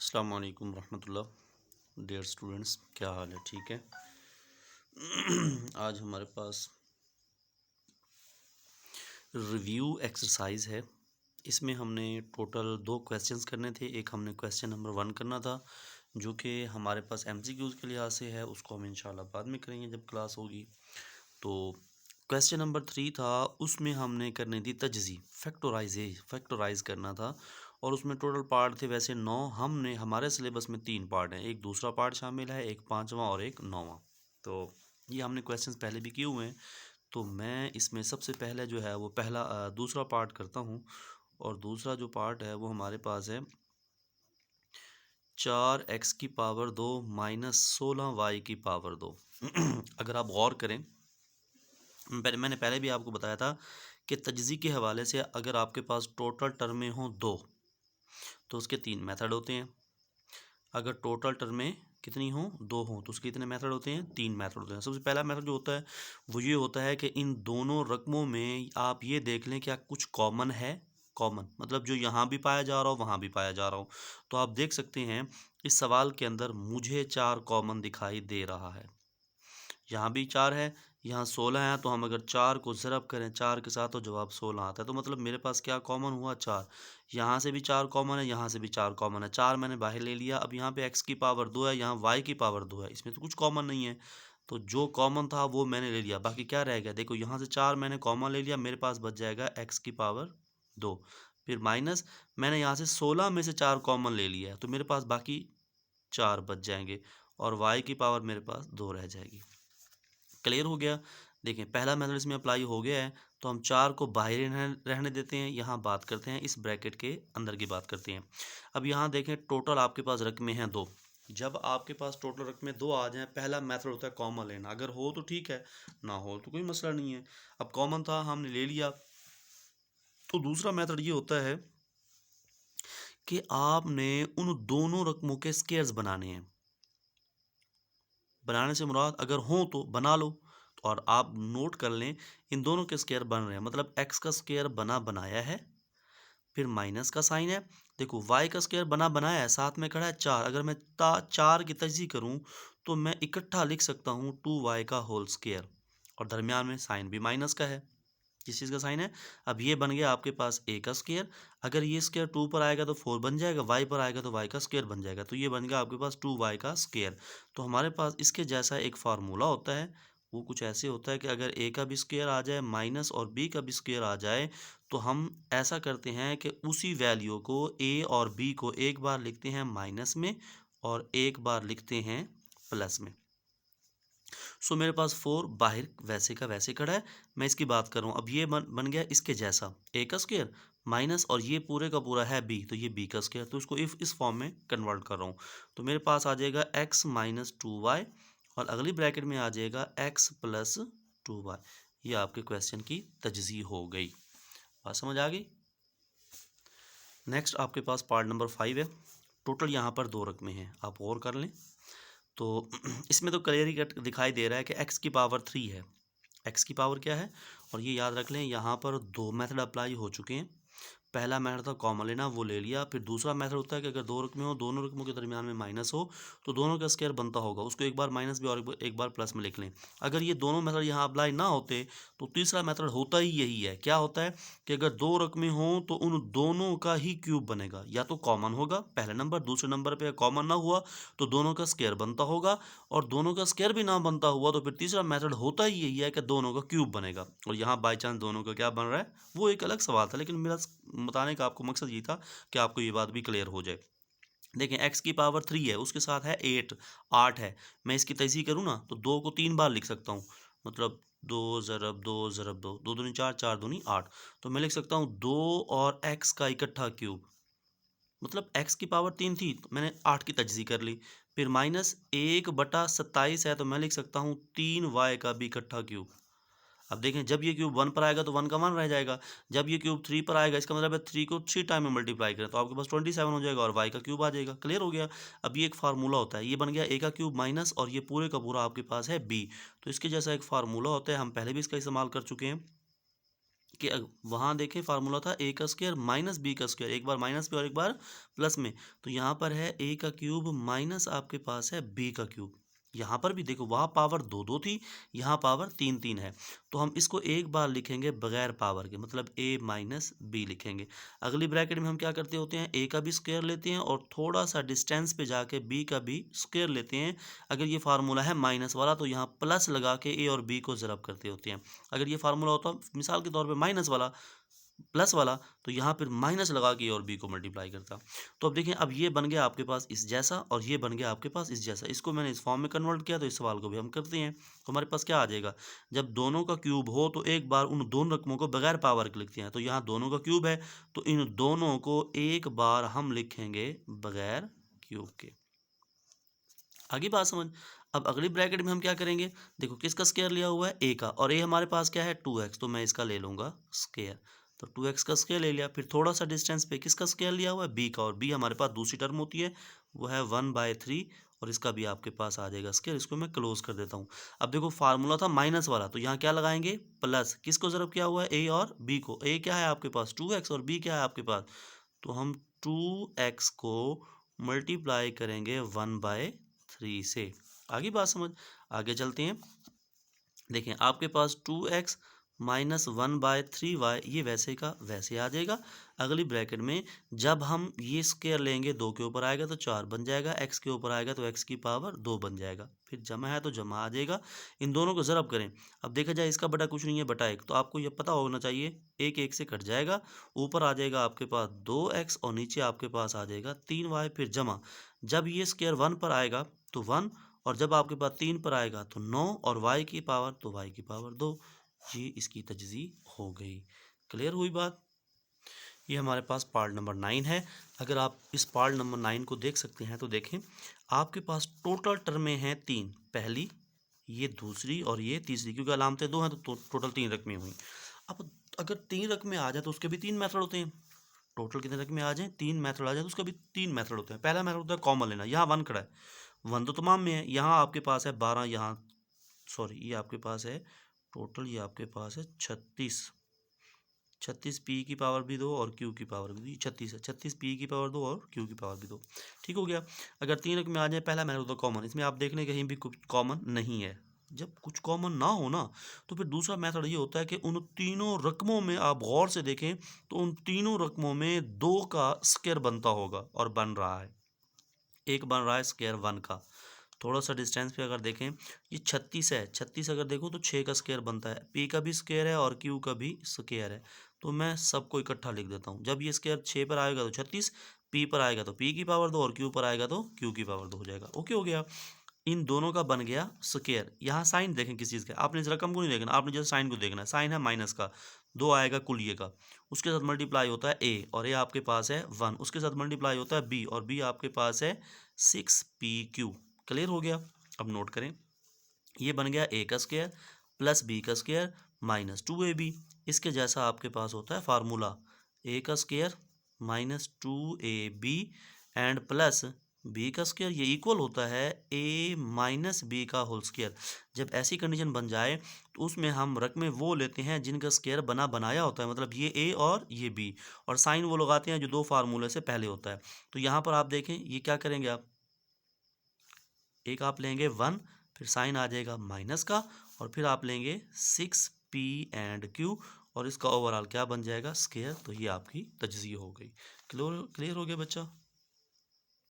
अस्सलाम वालेकुम रहमतुल्लाह। डियर स्टूडेंट्स, क्या हाल है? ठीक है। आज हमारे पास रिव्यू एक्सरसाइज है। इसमें हमने टोटल 2 क्वेश्चंस करने थे। एक हमने क्वेश्चन नंबर 1 करना था जो कि हमारे पास एमसीक्यूज़ के लिहाज से है, उसको हम इंशाल्लाह बाद में करेंगे जब क्लास होगी। तो क्वेश्चन नंबर 3 था, उसमें हमने करनी थी तजज़ी, फैक्टराइज करना था और उसमें टोटल पार्ट थे वैसे 9। हमने हमारे सिलेबस में 3 पार्ट हैं, एक दूसरा पार्ट शामिल है, एक 5वां और एक 9वां। तो ये हमने क्वेश्चंस पहले भी किए हुए हैं। तो मैं इसमें सबसे पहले जो है वो दूसरा पार्ट करता हूँ और दूसरा जो पार्ट है वो हमारे पास है 4x की पावर 2 माइनस 16y की पावर 2। अगर आप गौर करें, मैंने पहले भी आपको बताया था कि तजज़ी के हवाले से अगर आपके पास टोटल टर्में हों 2 तो उसके 3 मेथड होते हैं। अगर टोटल टर्में कितनी हों 2 हों तो उसके कितने मेथड होते हैं? 3 मेथड होते हैं। सबसे पहला मेथड जो होता है वो ये होता है कि इन दोनों रकमों में आप ये देख लें क्या कुछ कॉमन है। कॉमन मतलब जो यहाँ भी पाया जा रहा हो वहाँ भी पाया जा रहा हो। तो आप देख सकते हैं इस सवाल के अंदर मुझे 4 कॉमन दिखाई दे रहा है। यहाँ भी 4 है, यहाँ 16 है। तो हम अगर 4 को ज़रब करें 4 के साथ तो जवाब 16 आता है। तो मतलब मेरे पास क्या कॉमन हुआ? 4। यहाँ से भी 4 कॉमन है, यहाँ से भी 4 कॉमन है। 4 मैंने बाहर ले लिया। अब यहाँ पे x की पावर 2 है, यहाँ y की पावर 2 है, इसमें तो कुछ कॉमन नहीं है। तो जो कॉमन था वो मैंने ले लिया, बाकी क्या रह गया? देखो यहाँ से 4 मैंने कॉमन ले लिया, मेरे पास बच जाएगा x की पावर 2। फिर माइनस मैंने यहाँ से 16 में से 4 कॉमन ले लिया है तो मेरे पास बाकी 4 बच जाएंगे और y की पावर मेरे पास 2 रह जाएगी। क्लियर हो गया? देखें पहला मेथड इसमें अप्लाई हो गया है तो हम 4 को बाहर ही रहने देते हैं। यहाँ बात करते हैं इस ब्रैकेट के अंदर की बात करते हैं। अब यहाँ देखें टोटल आपके पास रकमें हैं 2। जब आपके पास टोटल रकमें 2 आ जाएं, पहला मेथड होता है कॉमन लेना। अगर हो तो ठीक है, ना हो तो कोई मसला नहीं है। अब कॉमन था हमने ले लिया। तो दूसरा मेथड ये होता है कि आपने उन दोनों रकमों के स्क्वायर्स बनाने हैं। बनाने से मुराद अगर हो तो बना लो। और आप नोट कर लें इन दोनों के स्क्वायर बन रहे हैं, मतलब x का स्क्वायर बना बनाया है, फिर माइनस का साइन है। देखो y का स्क्वायर बना बनाया है, साथ में खड़ा है 4। अगर मैं 4 की तजज़ी करूं तो मैं इकट्ठा लिख सकता हूं 2y का होल स्क्वायर और दरमियान में साइन भी माइनस का है। किस चीज़ का साइन है? अब ये बन गया आपके पास a का स्क्वायर। अगर ये स्क्वायर 2 पर आएगा तो 4 बन जाएगा, y पर आएगा तो y का स्क्वायर बन जाएगा। तो ये बन गया आपके पास 2y का स्क्वायर। तो हमारे पास इसके जैसा एक फार्मूला होता है, वो कुछ ऐसे होता है कि अगर a का भी स्क्वायर आ जाए माइनस और b का भी स्क्वायर आ जाए तो हम ऐसा करते हैं कि उसी वैल्यू को a और b को एक बार लिखते हैं माइनस में और एक बार लिखते हैं प्लस में। सो मेरे पास 4 बाहर वैसे का वैसे खड़ा है। मैं इसकी बात कर रहा हूँ, अब ये बन गया इसके जैसा a का स्क्वायर माइनस और ये पूरे का पूरा है b तो ये b का स्क्वायर। तो इसको इस फॉर्म में कन्वर्ट कर रहा हूँ तो मेरे पास आ जाएगा x माइनस 2y और अगली ब्रैकेट में आ जाएगा x प्लस 2y। ये आपके क्वेश्चन की तजज़ी हो गई। बात समझ आ गई? नेक्स्ट आपके पास पार्ट नंबर 5 है। टोटल यहाँ पर 2 रकमें हैं, आप और कर लें। तो इसमें तो क्लियर ही कट दिखाई दे रहा है कि x की पावर 3 है। x की पावर क्या है? और ये याद रख लें यहाँ पर 2 मेथड अप्लाई हो चुके हैं। पहला मेथड था कॉमन लेना, वो ले लिया। फिर दूसरा मेथड होता है कि अगर 2 रकमें हो, दोनों रकमों के दरमियान में माइनस हो तो दोनों का स्क्वायर बनता होगा, उसको एक बार माइनस भी और एक बार प्लस में लिख लें। अगर ये दोनों मेथड यहाँ अप्लाई ना होते तो तीसरा मेथड होता ही यही है। क्या होता है कि अगर 2 रकमें हों तो उन दोनों का ही क्यूब बनेगा। या तो कॉमन होगा पहले नंबर, दूसरे नंबर पे कॉमन ना हुआ तो दोनों का स्क्वायर बनता होगा, और दोनों का स्क्वायर भी ना बनता हुआ तो फिर तीसरा मेथड होता ही यही है कि दोनों का क्यूब बनेगा। और यहाँ बाई चांस दोनों का क्या बन रहा है वो एक अलग सवाल था, लेकिन मेरा बताने का आपको मकसद ये था कि आपको ये बात भी क्लियर हो जाए। देखें x की पावर 3 है, उसके साथ है 8 है। मैं इसकी तजज़ी करूँ ना तो 2 को 3 बार लिख सकता हूँ, मतलब 2 ज़रब 2 ज़रब 2, 2 दूनी 4, 4 दूनी 8। तो मैं लिख सकता हूँ 2 और x का इकट्ठा क्यूब, मतलब x की पावर 3 थी तो मैंने 8 की तजज़ी कर ली। फिर माइनस 1/27 है तो मैं लिख सकता हूँ 3y का भी इकट्ठा क्यूब। अब देखें जब ये क्यूब 1 पर आएगा तो 1 का 1 रह जाएगा, जब ये क्यूब 3 पर आएगा इसका मतलब है 3 को 3 टाइम में मल्टीप्लाई करें तो आपके पास 27 हो जाएगा और y का क्यूब आ जाएगा। क्लियर हो गया? अब ये एक फार्मूला होता है, ये बन गया a का क्यूब माइनस और ये पूरे का पूरा आपके पास है b। तो इसके जैसा एक फार्मूला होता है, हम पहले भी इसका इस्तेमाल कर चुके हैं। कि वहाँ देखें फार्मूला था ए का स्क्वायर माइनस बी का स्क्वायर, एक बार माइनस में और एक बार प्लस में। तो यहाँ पर है ए का क्यूब माइनस आपके पास है बी का क्यूब। यहाँ पर भी देखो वहाँ पावर दो दो थी, यहाँ पावर तीन तीन है। तो हम इसको एक बार लिखेंगे बगैर पावर के, मतलब ए माइनस बी लिखेंगे। अगली ब्रैकेट में हम क्या करते होते हैं, ए का भी स्क्वायर लेते हैं और थोड़ा सा डिस्टेंस पे जाके बी का भी स्क्वायर लेते हैं। अगर ये फार्मूला है माइनस वाला तो यहाँ प्लस लगा के ए और बी को ज़रब करते होते हैं। अगर ये फार्मूला होता मिसाल के तौर पे माइनस वाला प्लस वाला, तो यहाँ पर माइनस लगा के ए और बी को मल्टीप्लाई करता। तो अब देखें, अब ये बन गया आपके पास इस जैसा और ये बन गया आपके पास इस जैसा। इसको मैंने इस फॉर्म में कन्वर्ट किया, तो इस सवाल को भी हम करते हैं। तो हमारे पास क्या आ जाएगा, जब दोनों का क्यूब हो तो एक बार उन दोनों रकमों को बगैर पावर के लिखते हैं। तो यहाँ दोनों का क्यूब है तो इन दोनों को एक बार हम लिखेंगे बगैर क्यूब के। आगे बात समझ। अब अगली ब्रैकेट में हम क्या करेंगे, देखो किसका स्क्वायर लिया हुआ है, ए का, और ए हमारे पास क्या है 2x, तो मैं इसका ले लूँगा स्क्वायर। तो 2x का स्क्वायर ले लिया। फिर थोड़ा सा डिस्टेंस पे किसका स्क्वायर लिया हुआ है, बी का, और बी हमारे पास दूसरी टर्म होती है वो है 1/3, और इसका भी आपके पास आ जाएगा स्क्वायर। इसको मैं क्लोज कर देता हूँ। अब देखो फार्मूला था माइनस वाला, तो यहाँ क्या लगाएंगे प्लस, किसको ज़रब किया हुआ है ए और बी को। ए क्या है आपके पास 2x और बी क्या है आपके पास, तो हम 2x को मल्टीप्लाई करेंगे 1/3 से। आगे बात समझ, आगे चलते हैं। देखें आपके पास 2x माइनस 1/3y, ये वैसे का वैसे आ जाएगा। अगली ब्रैकेट में जब हम ये स्क्वायर लेंगे 2 के ऊपर आएगा तो 4 बन जाएगा, x के ऊपर आएगा तो x की पावर 2 बन जाएगा। फिर जमा है तो जमा आ जाएगा। इन दोनों को ज़रब करें। अब देखा जाए इसका बटा कुछ नहीं है, बटा 1, तो आपको ये पता होना चाहिए एक एक से कट जाएगा। ऊपर आ जाएगा आपके पास 2x और नीचे आपके पास आ जाएगा 3y। फिर जमा, जब ये स्क्वायर 1 पर आएगा तो 1, और जब आपके पास 3 पर आएगा तो 9, और y की पावर तो y की पावर 2। ये इसकी तजज़ी हो गई। क्लियर हुई बात। ये हमारे पास पार्ट नंबर 9 है। अगर आप इस पार्ट नंबर 9 को देख सकते हैं तो देखें आपके पास टोटल टर्में हैं 3, पहली, ये दूसरी और ये तीसरी, क्योंकि अलामतें 2 हैं तो टोटल 3 रकमें हुई। अब अगर 3 रकमें आ जाए तो उसके भी 3 मेथड होते हैं। टोटल कितने रकमें आ जाएँ, 3 मेथड आ जाए तो उसका भी 3 मेथड होते हैं। पहला मेथड होता है कॉमन लेना। यहाँ 1 खड़ा है, 1 तो तमाम में है। यहाँ आपके पास है 12, यहाँ सॉरी ये आपके पास है टोटल, ये आपके पास है 36 पी की पावर भी 2 और क्यू की पावर भी 36 है। 36 पी की पावर 2 और क्यू की पावर भी 2। ठीक हो गया। अगर 3 रकमें आ जाए, पहला मेथड होता है कॉमन। इसमें आप देख लें कहीं भी कुछ कॉमन नहीं है। जब कुछ कॉमन ना हो ना, तो फिर दूसरा मेथड ये होता है कि उन तीनों रकमों में आप गौर से देखें तो उन तीनों रकमों में 2 का स्क्वायर बनता होगा, और बन रहा है। एक बन रहा है स्क्वायर 1 का। थोड़ा सा डिस्टेंस पे अगर देखें, ये 36 है, 36 अगर देखो तो 6 का स्क्वायर बनता है। पी का भी स्क्वायर है और क्यू का भी स्क्वायर है। तो मैं सबको इकट्ठा लिख देता हूँ। जब ये स्क्वायर 6 पर आएगा तो 36, पी पर आएगा तो पी की पावर 2 और क्यू पर आएगा तो क्यू की पावर 2 हो जाएगा। ओके हो गया। इन दोनों का बन गया स्क्वायर। यहाँ साइन देखें किस चीज़ का, आपने इस रकम को नहीं देखना, आपने जैसे साइन को देखना है। साइन है माइनस का, 2 आएगा कुल ये का, उसके साथ मल्टीप्लाई होता है ए, और ए आपके पास है 1, उसके साथ मल्टीप्लाई होता है बी, और बी आपके पास है 6pq। क्लियर हो गया। अब नोट करें, ये बन गया ए का स्क्वायर प्लस बी का स्क्वायर माइनस 2ab। इसके जैसा आपके पास होता है फार्मूला, ए का square minus 2ab and plus B का स्क्वायर, ये इक्वल होता है ए माइनस बी का होल स्क्वायर। जब ऐसी कंडीशन बन जाए तो उसमें हम रकमें वो लेते हैं जिनका स्क्वायर बना बनाया होता है, मतलब ये ए और ये बी, और साइन वो लगाते हैं जो 2 फार्मूले से पहले होता है। तो यहाँ पर आप देखें ये क्या करेंगे, आप एक आप लेंगे 1, फिर साइन आ जाएगा माइनस का, और फिर आप लेंगे 6p एंड q, और इसका ओवरऑल क्या बन जाएगा स्क्वायर। तो ये आपकी तजज़िया हो गई। क्लियर हो गया बच्चा।